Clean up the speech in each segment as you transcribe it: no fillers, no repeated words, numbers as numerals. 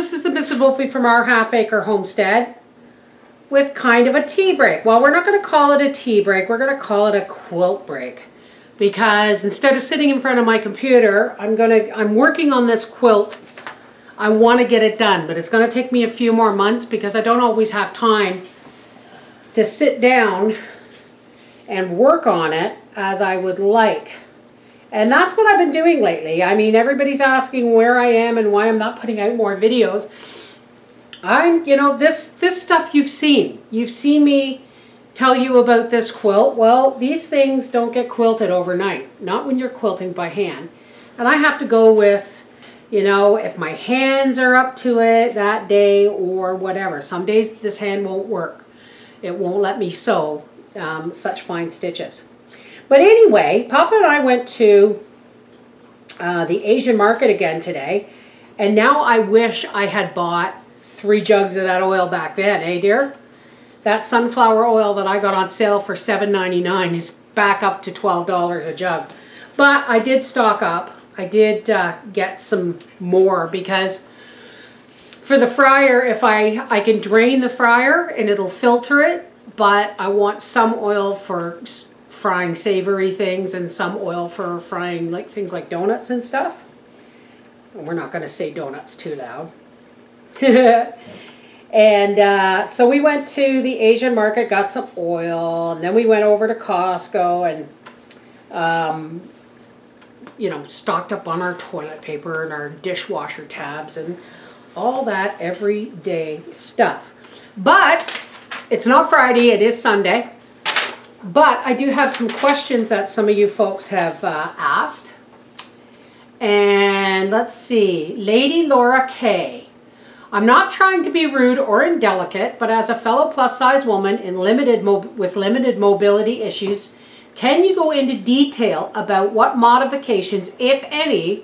this is the Mrs. Wolfie from our half-acre homestead with kind of a tea break. Well, we're not going to call it a tea break. We're going to call it a quilt break, because instead of sitting in front of my computer, I'm working on this quilt. I want to get it done, but it's going to take me a few more months because I don't always have time to sit down and work on it as I would like. And that's what I've been doing lately. I mean, everybody's asking where I am and why I'm not putting out more videos. You know, this stuff you've seen. You've seen me tell you about this quilt. Well, these things don't get quilted overnight. Not when you're quilting by hand. And I have to go with, you know, if my hands are up to it that day or whatever. Some days this hand won't work. It won't let me sew such fine stitches. But anyway, Papa and I went to the Asian market again today, and now I wish I had bought 3 jugs of that oil back then, eh dear? That sunflower oil that I got on sale for $7.99 is back up to $12 a jug. But I did stock up. I did get some more because for the fryer, if I can drain the fryer and it'll filter it, but I want some oil for frying savory things and some oil for frying like things like donuts and stuff. And we're not going to say donuts too loud. And so we went to the Asian market, got some oil, and then we went over to Costco and you know, stocked up on our toilet paper and our dishwasher tabs and all that everyday stuff. But it's not Friday, it is Sunday. But I do have some questions that some of you folks have asked. And let's see, Lady Laura K. I'm not trying to be rude or indelicate, but as a fellow plus-size woman with limited mobility issues, can you go into detail about what modifications, if any,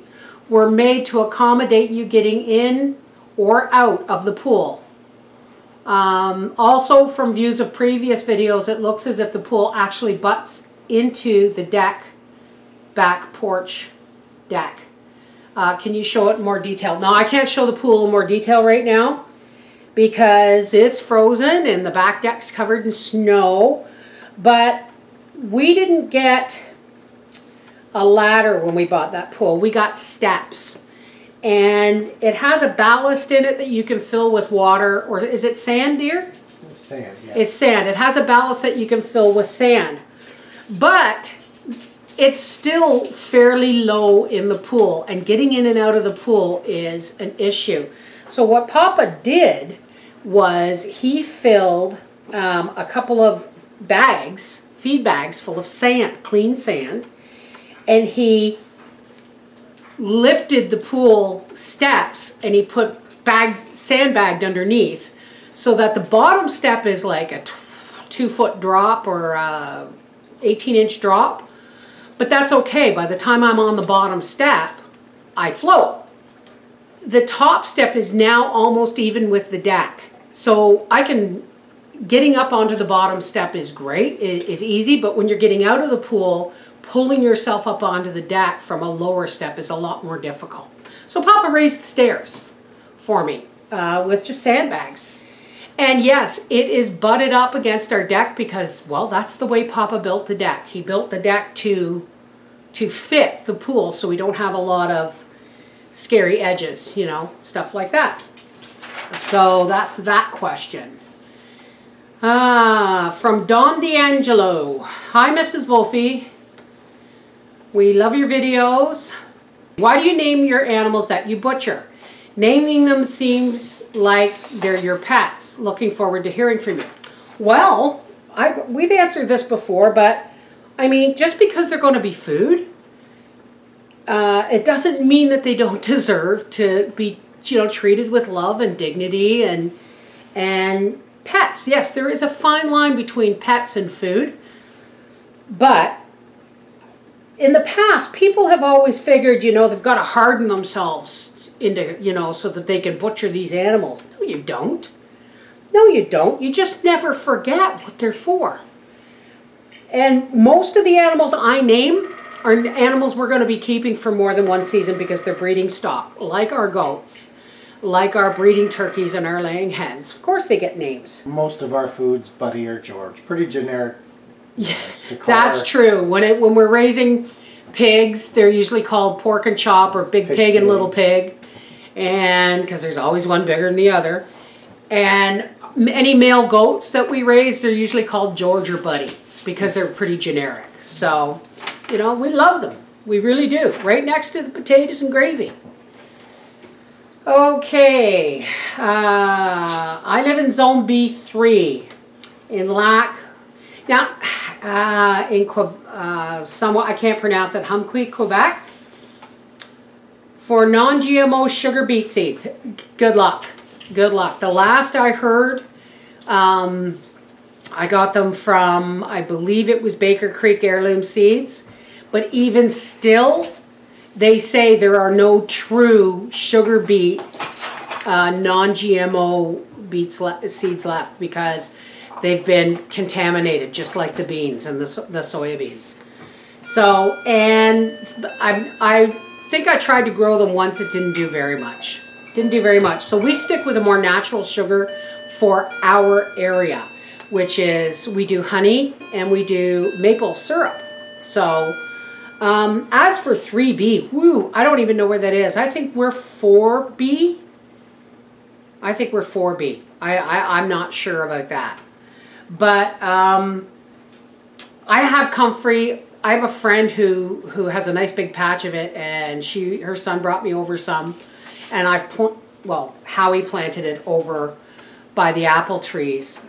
were made to accommodate you getting in or out of the pool? Also, from views of previous videos, it looks as if the pool actually butts into the back porch deck. Can you show it in more detail? No, I can't show the pool in more detail right now because it's frozen and the back deck's covered in snow. But we didn't get a ladder when we bought that pool. We got steps. And it has a ballast in it that you can fill with water, or is it sand, dear? It's sand, yeah. It's sand. It has a ballast that you can fill with sand. But it's still fairly low in the pool, and getting in and out of the pool is an issue. So what Papa did was he filled a couple of bags, feed bags full of sand, clean sand, and he lifted the pool steps and he put sandbagged underneath so that the bottom step is like a 2-foot drop or a 18-inch drop. But that's okay. By the time I'm on the bottom step, I float. The top step is now almost even with the deck. So getting up onto the bottom step is great, is easy, but when you're getting out of the pool, pulling yourself up onto the deck from a lower step is a lot more difficult. So Papa raised the stairs for me with just sandbags. And yes, it is butted up against our deck because, well, that's the way Papa built the deck. He built the deck to fit the pool so we don't have a lot of scary edges, you know, stuff like that. So that's that question. From Don D'Angelo. Hi, Mrs. Wolfie. We love your videos. Why do you name your animals that you butcher? Naming them seems like they're your pets. Looking forward to hearing from you. Well, we've answered this before, but I mean, just because they're going to be food, it doesn't mean that they don't deserve to be, you know, treated with love and dignity and pets. Yes, there is a fine line between pets and food, but in the past, people have always figured, you know, they've got to harden themselves into, you know, so that they can butcher these animals. No, you don't. No, you don't. You just never forget what they're for. And most of the animals I name are animals we're going to be keeping for more than one season because they're breeding stock, like our goats. like our breeding turkeys and our laying hens. Of course they get names. Most of our foods, Buddy or George. Pretty generic. Yeah, that's true. When we're raising pigs, they're usually called Pork and Chop or Big Pig and Little Pig, and because there's always one bigger than the other. And any male goats that we raise, they're usually called George or Buddy because they're pretty generic. So, you know, we love them. We really do. Right next to the potatoes and gravy. Okay, I live in Zone B3 in Lac. Now, in somewhat, I can't pronounce it, Humqui, Quebec, for non-GMO sugar beet seeds. Good luck. Good luck. The last I heard, I got them from, I believe it was Baker Creek Heirloom Seeds, but even still, they say there are no true sugar beet, non-GMO seeds left because they've been contaminated, just like the beans and the soybeans. So, and I think I tried to grow them once. It didn't do very much. Didn't do very much. So we stick with a more natural sugar for our area, which is we do honey and we do maple syrup. So, as for 3B, woo, I don't even know where that is. I think we're 4B. I think we're 4B. I'm not sure about that. But I have comfrey. I have a friend who has a nice big patch of it, and her son brought me over some, and Howie planted it over by the apple trees.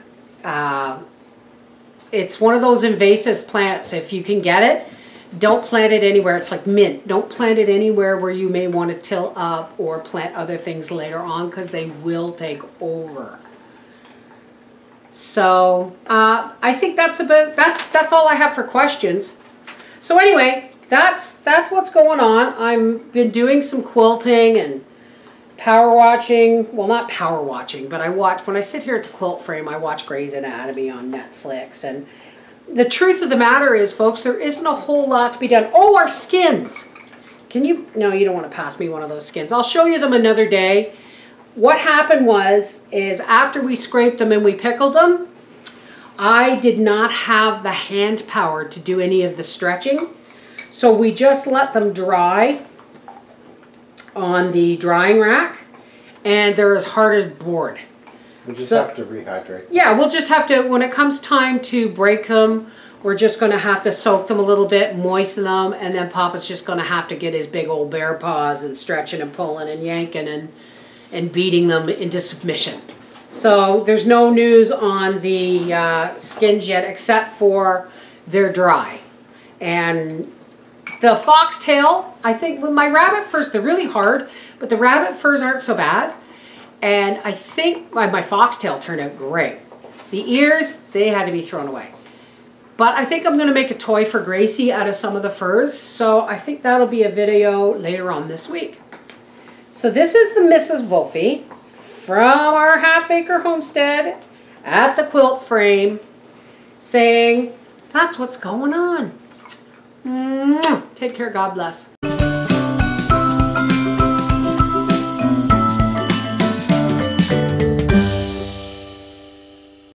It's one of those invasive plants. If you can get it, don't plant it anywhere. It's like mint. Don't plant it anywhere where you may want to till up or plant other things later on because they will take over. So I think that's all I have for questions. So anyway, that's what's going on. I've been doing some quilting and power watching. Well, not power watching, but when I sit here at the Quilt Frame, I watch Grey's Anatomy on Netflix. And the truth of the matter is, folks, there isn't a whole lot to be done. Oh, our skins. No, you don't want to pass me one of those skins. I'll show you them another day. What happened is after we scraped them and we pickled them, I did not have the hand power to do any of the stretching. So we just let them dry on the drying rack, and they're as hard as board. We just have to rehydrate. Yeah, we'll just have to, when it comes time to break them, we're just going to have to soak them a little bit, moisten them, and then Papa's just going to have to get his big old bear paws and stretching and pulling and yanking and beating them into submission. So there's no news on the skins yet, except for they're dry. And the foxtail, I think with my rabbit furs, they're really hard, but the rabbit furs aren't so bad. And I think my foxtail turned out great. The ears, they had to be thrown away. But I think I'm going to make a toy for Gracie out of some of the furs. So I think that'll be a video later on this week. So this is the Mrs. Wolfie from our half-acre homestead at the Quilt Frame saying, that's what's going on. Take care, God bless.